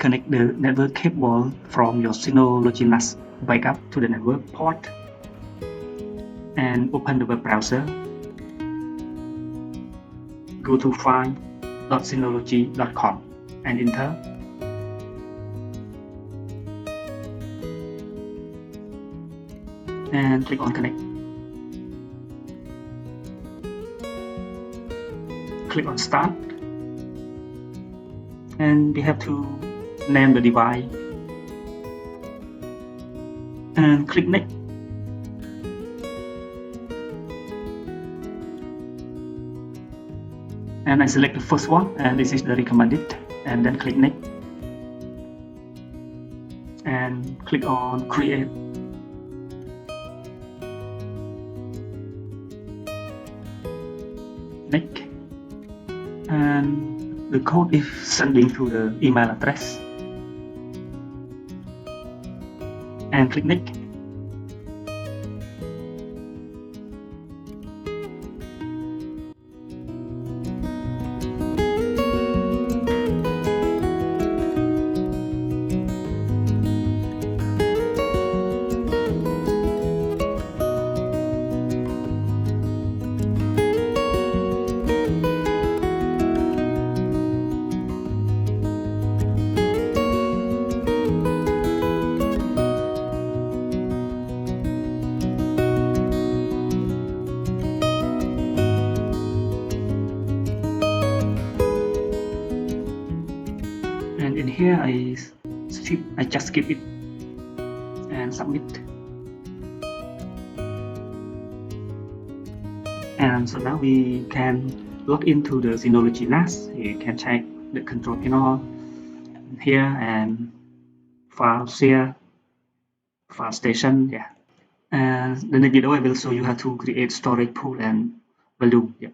connect the network cable from your Synology NAS backup to the network port and open the web browser. Go to file.synology.com and enter. And click on connect. Click on start. And we have to name the device. And click next. And I select the first one, and this is the recommended, and then click next. And click on create. Next. And the code is sending to the email address. And click next. And in here I just skip it and submit. And so now we can log into the Synology NAS. You can check the control panel here and file share, file station. Yeah. And in the video I will show you how to create storage pool and volume. Yeah.